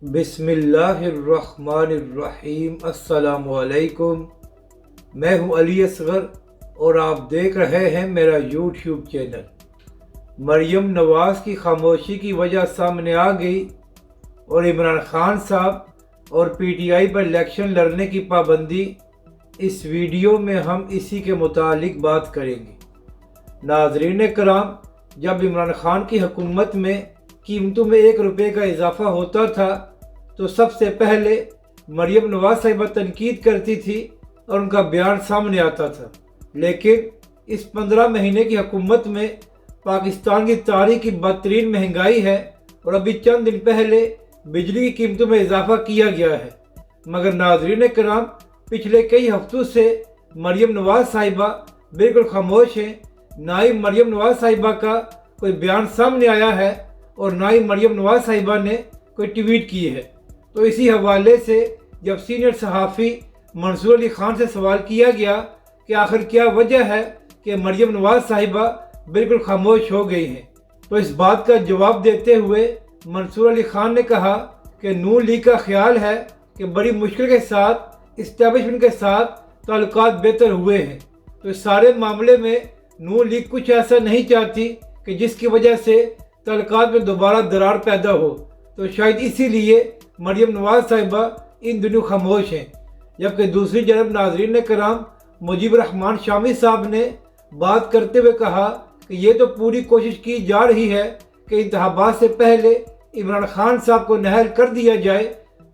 بسم اللہ الرحمن الرحیم۔ السلام علیکم، میں ہوں علی اصغر اور آپ دیکھ رہے ہیں میرا یوٹیوب چینل۔ مریم نواز کی خاموشی کی وجہ سامنے آ گئی اور عمران خان صاحب اور P T I per election لڑنے کی پابندی، اس ویڈیو میں ہم اسی کے متعلق بات کریں گے۔ ناظرین کرام، جب عمران خان کی حکومت میں قیمتوں میں 1 روپے کا اضافہ ہوتا تھا تو سب سے پہلے مریم نواز صاحبہ تنقید کرتی تھی اور ان کا بیان سامنے آتا تھا، لیکن اس 15 مہینے کی حکومت میں پاکستان کی تاریخ کی بدترین مہنگائی ہے اور ابھی چند دن پہلے بجلی کی قیمتوں میں اضافہ کیا گیا ہے۔ مگر ناظرین کرام، پچھلے کئی ہفتوں سے مریم نواز صاحبہ بالکل خاموش ہیں۔ نہ ہی مریم نواز صاحبہ کا کوئی بیان سامنے آیا ہے اور نہ ہی مریم نواز صاحبہ نے کوئی ٹویٹ کی ہے۔ تو اسی حوالے سے جب سینئر صحافی منصور علی خان سے سوال کیا گیا کہ آخر کیا وجہ ہے کہ مریم نواز صاحبہ بالکل خاموش ہو گئی ہیں، تو اس بات کا جواب دیتے ہوئے منصور علی خان نے کہا کہ نون لیگ کا خیال ہے کہ بڑی مشکل کے ساتھ اسٹیبلشمنٹ کے ساتھ تعلقات بہتر ہوئے ہیں۔ تو اس سارے معاملے میں نون لیگ کچھ ایسا نہیں چاہتی کہ جس کی وجہ سے تعلقات میں دوبارہ درار پیدا ہو، تو شاید اسی لیے مریم نواز صاحبہ ان دنوں خاموش ہیں۔ جبکہ دوسری جانب ناظرین کرام، مجیب الرحمان شامی صاحب نے بات کرتے ہوئے کہا کہ یہ تو پوری کوشش کی جا رہی ہے کہ انتخابات سے پہلے عمران خان صاحب کو نااہل کر دیا جائے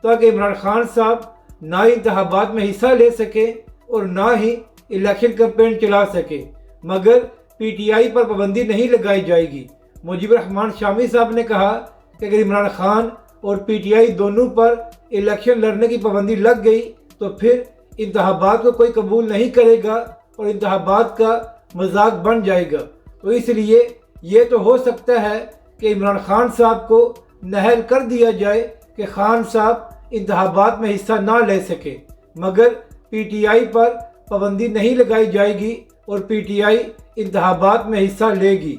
تاکہ عمران خان صاحب نہ ہی انتخابات میں حصہ لے سکے اور نہ ہی الیکشن کیمپین چلا سکے، مگر پی ٹی آئی پر پابندی نہیں لگائی جائے گی۔ مجیب الرحمان شامی صاحب نے کہا کہ اگر عمران خان اور پی ٹی آئی دونوں پر الیکشن لڑنے کی پابندی لگ گئی تو پھر انتخابات کو کوئی قبول نہیں کرے گا اور انتخابات کا مذاق بن جائے گا۔ تو اس لیے یہ تو ہو سکتا ہے کہ عمران خان صاحب کو نااہل کر دیا جائے کہ خان صاحب انتخابات میں حصہ نہ لے سکے، مگر پی ٹی آئی پر پابندی نہیں لگائی جائے گی اور پی ٹی آئی انتخابات میں حصہ لے گی۔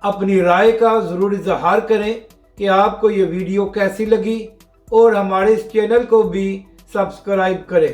اپنی رائے کا ضرور اظہار کریں کہ آپ کو یہ ویڈیو کیسی لگی اور ہمارے اس چینل کو بھی سبسکرائب کریں۔